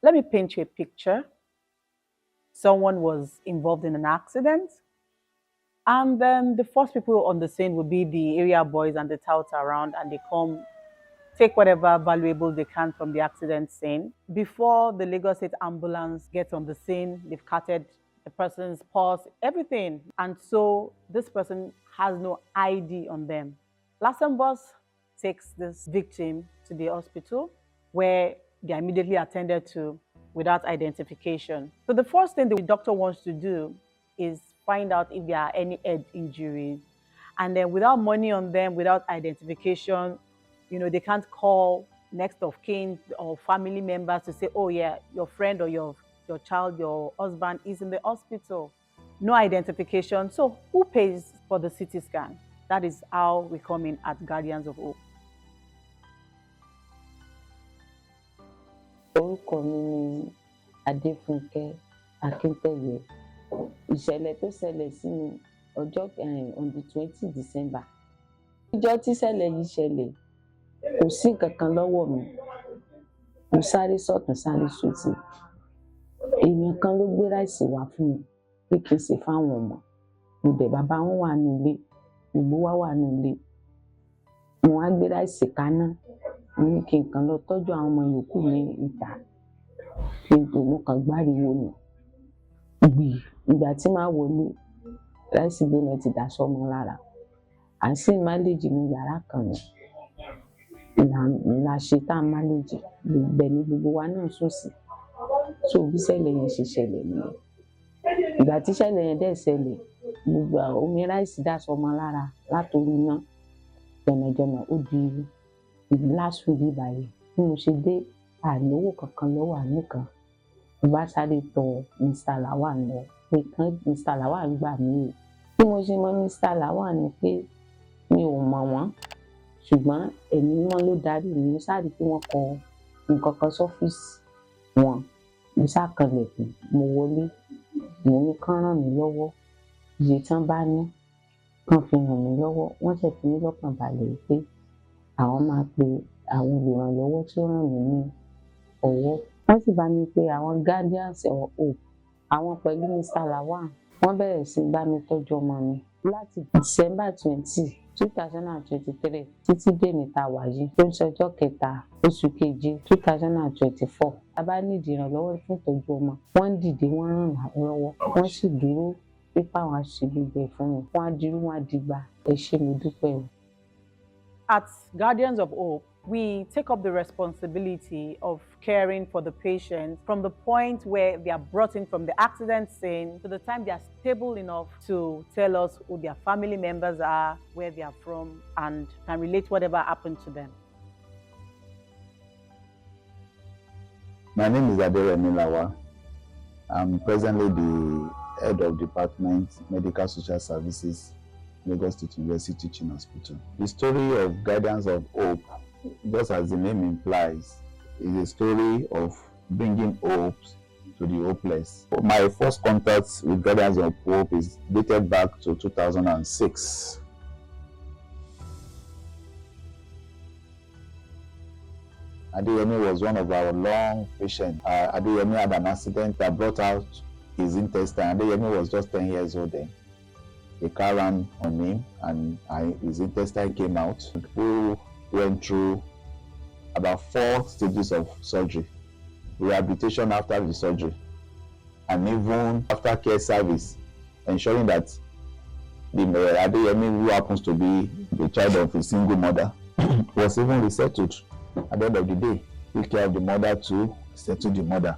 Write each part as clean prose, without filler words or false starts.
Let me paint you a picture. Someone was involved in an accident, and then the first people on the scene would be the area boys and the touts around, and they come take whatever valuable they can from the accident scene. Before the Lagos State ambulance gets on the scene, they've cutted the person's pulse, everything. And so this person has no ID on them. Lasem Boss takes this victim to the hospital where they are immediately attended to without identification. So the first thing the doctor wants to do is find out if there are any head injuries. And then without money on them, without identification, they can't call next of kin or family members to say, oh yeah, your friend or your child, your husband is in the hospital. No identification. So who pays for the CT scan? That is how we come in at Guardians of Hope. Orúkọ mi ni Adéfúnkẹ́ Akíntẹ̀yẹ. Ìṣẹ̀lẹ̀ tó ṣẹlẹ̀ sí mi ọjọ́ on the 20 December. Ìjọ́ tí ìṣẹ̀lẹ̀ yìí ṣẹlẹ̀ kò sí nǹkan kan lọ́wọ́ mi. Mo sáré sọ́tùn sáré sósì. Èèyàn kan ló gbé ráìsì wá fún mi pé kí n ṣe fáwọn ọmọ. Mo dẹ̀ bàbá wọn wà nílé, gbogbo wa wà nílé. Mo wá gbé ráìsì kaná. Mo ní kí n kàn lọ tọ́jú àwọn ọmọ yòókù ní ìta. Kí n tó mo kàn gbáriwo nù. Ìgbà tí màá wọlé, ráìsì gbóná ti dà sọ́mọ lára. À ń sì máléjì ní yàrá kan ni. La ṣe tá a máléjì. Ibẹ̀ ni gbogbo wa náà sùn sí. So bí ìṣẹ̀lẹ̀ yẹn ṣe ṣẹlẹ̀ nìyẹn. Ìgbà tí ìṣẹ̀lẹ̀ yẹn dẹ̀ ṣẹlẹ̀, gbogbo omi ráìsì dà sọ́mọ lára látòrí iná. Jọ̀nàjọ̀nà ó di lásù bí báyìí. Bí mo ṣe dé àlówó kankan lọ́wọ́ àníkan. Mo bá sáré tọ Mr. Lawal lọ pé kán Mr. Lawal gbà mí o. Bí mo ṣe mọ Mr. Lawal ni pé mi ò mọ̀ wọ́n, ṣùgbọ́n ẹ̀mí wọn ló darí mi. Mo sáré pé wọ́n kọ nǹkan kan sọ́fíìsì wọn. Mo ṣàkànlẹ̀kùn, mo wọlé, mo ní kán ràn mí lọ́wọ́. Iye tán bá ní kán fi ràn mí lọ́wọ́. Wọ́n ṣẹ̀ fi mí lọ́kàn balẹ̀ pé àwọn máa pe àwọn olùrànlọ́wọ́ tí ó ràn mí ní ọwọ́. Wọ́n sì bá mi pé àwọn Guardians of Hope, àwọn pẹ̀lú Mr. Lawal. Wọ́n bẹ̀rẹ̀ sí bá mi tọ́jú ọmọ mi láti December 20, 2023 títí dèní tá a wà yìí tó ń ṣọjọ́ kẹta oṣù keje 2024. A bá nídìí ìrànlọ́wọ́ fún ìtọ́jú ọmọ, wọ́n ń dìde, wọ́n ràn wá lọ́wọ́, wọ́n sì dúró pípa àwọn àṣìbìgbẹ̀ fún mi. Wọ́n á dirú, wọ́n á dìgbà. Ẹ ṣé, mo dúpẹ́ o. At Guardians of Hope, we take up the responsibility of caring for the patient from the point where they are brought in from the accident scene to the time they are stable enough to tell us who their family members are, where they are from, and can relate whatever happened to them. My name is Aderemi Lawal. I'm presently the head of Department Medical Social Services, Lagos State University Teaching Hospital. The story of Guardians of Hope, just as the name implies, is a story of bringing hope to the hopeless. My first contact with Guardians of Hope is dated back to 2006. Adeyemi was one of our long patients. Adeyemi had an accident that brought out his intestine. Adeyemi was just 10 years old then. A car ran on him and his intestine came out. We went through about 4 stages of surgery, rehabilitation after the surgery, and even aftercare service, ensuring that the Adeyemi, who happens to be the child of a single mother, was even resettled. At the end of the day, we care of the mother to settle the mother.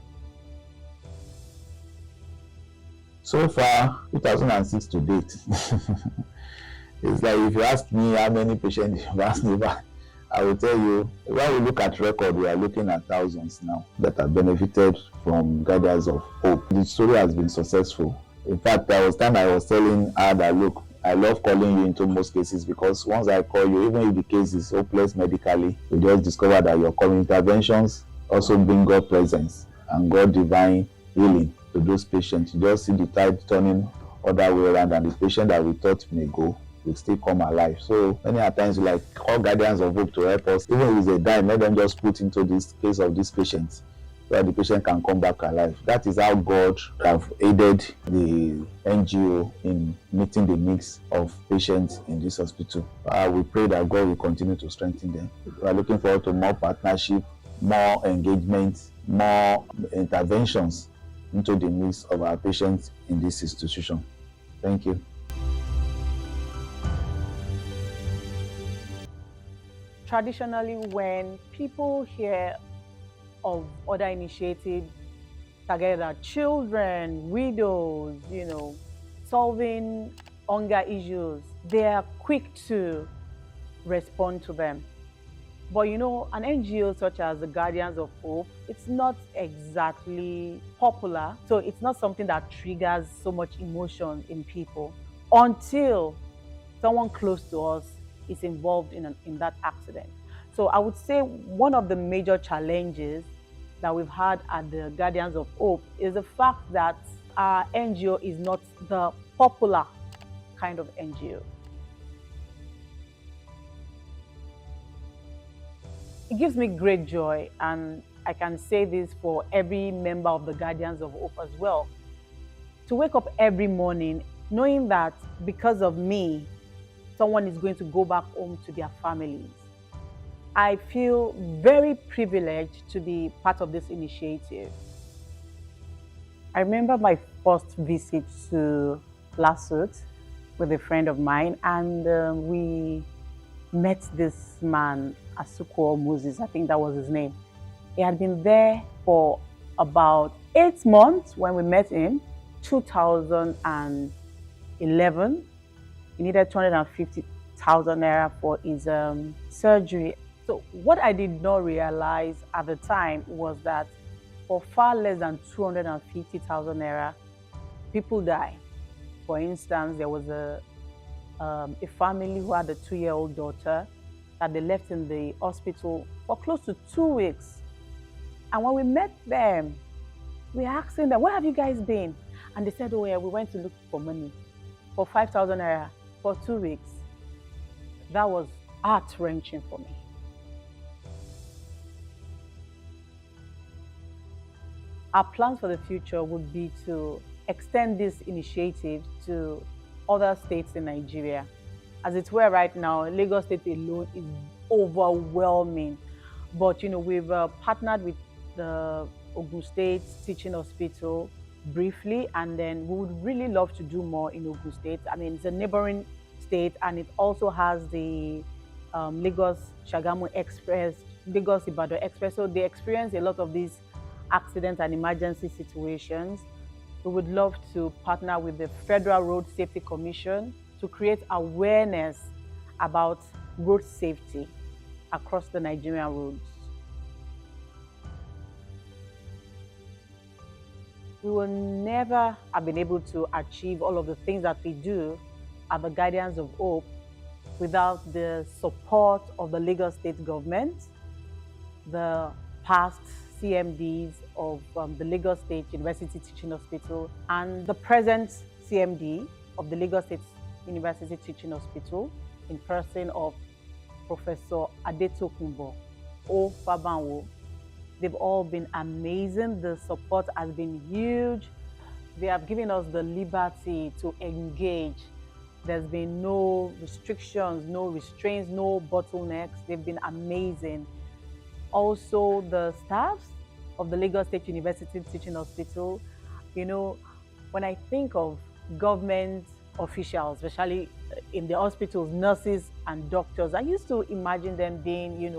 So far, 2006 to date, it's like if you ask me how many patients you've asked me about, I will tell you, when we look at record, we are looking at thousands now that have benefited from Guardians of Hope. The story has been successful. In fact, there was time I was telling her that, look, I love calling you into most cases because once I call you, even if the case is hopeless medically, you just discover that your calling interventions also bring God presence and God divine healing to those patients. You just see the tide turning other way around, and the patient that we thought may go will still come alive. So many times we like call Guardians of Hope to help us. Even if it's a dime, let them just put into this case of these patients so that the patient can come back alive. That is how God have aided the NGO in meeting the needs of patients in this hospital. We pray that God will continue to strengthen them. We are looking forward to more partnership, more engagement, more interventions into the needs of our patients in this institution. Thank you. Traditionally, when people hear of other initiatives targeted at children, widows, solving hunger issues, they are quick to respond to them. But an NGO such as the Guardians of Hope, it's not exactly popular. So it's not something that triggers so much emotion in people until someone close to us is involved in that accident. So I would say one of the major challenges that we've had at the Guardians of Hope is the fact that our NGO is not the popular kind of NGO. It gives me great joy, and I can say this for every member of the Guardians of Hope as well, to wake up every morning knowing that because of me, someone is going to go back home to their families. I feel very privileged to be part of this initiative. I remember my first visit to Lasut with a friend of mine, and we met this man, Asuko Moses, I think that was his name. He had been there for about 8 months when we met him, 2011. He needed 250,000 naira for his surgery. So what I did not realize at the time was that for far less than 250,000 naira, people die. For instance, there was a family who had a 2-year-old daughter that they left in the hospital for close to 2 weeks. And when we met them, we asked them, where have you guys been? And they said, oh yeah, we went to look for money for 5,000 naira for 2 weeks. That was heart-wrenching for me. Our plans for the future would be to extend this initiative to other states in Nigeria. As it's where right now, Lagos State alone is overwhelming. But we've partnered with the Ogun State Teaching Hospital briefly, and then we would really love to do more in Ogun State. I mean, it's a neighboring state, and it also has the Lagos Shagamu Express, Lagos Ibadan Express. So they experience a lot of these accidents and emergency situations. We would love to partner with the Federal Road Safety Commission to create awareness about road safety across the Nigerian roads. We will never have been able to achieve all of the things that we do at the Guardians of Hope without the support of the Lagos State government, the past CMDs of the Lagos State University Teaching Hospital, and the present CMD of the Lagos State University Teaching Hospital in person of Professor Adetokunbo O. Fabanwo. They've all been amazing. The support has been huge. They have given us the liberty to engage. There's been no restrictions, no restraints, no bottlenecks. They've been amazing. Also, the staffs of the Lagos State University Teaching Hospital, when I think of government officials, especially in the hospitals, nurses and doctors, I used to imagine them being,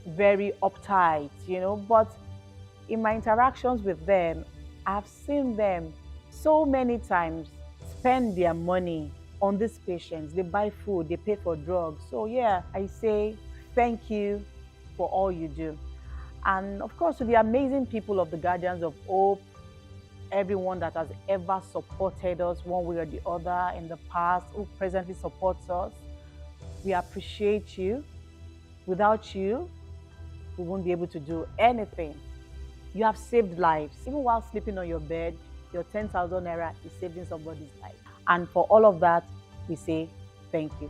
very uptight, but in my interactions with them, I've seen them so many times spend their money on these patients. They buy food, they pay for drugs. So yeah, I say thank you for all you do. And of course, to the amazing people of the Guardians of Hope, everyone that has ever supported us one way or the other in the past, who presently supports us, we appreciate you. Without you, we won't be able to do anything. You have saved lives. Even while sleeping on your bed, your 10,000 naira is saving somebody's life. And for all of that, we say thank you.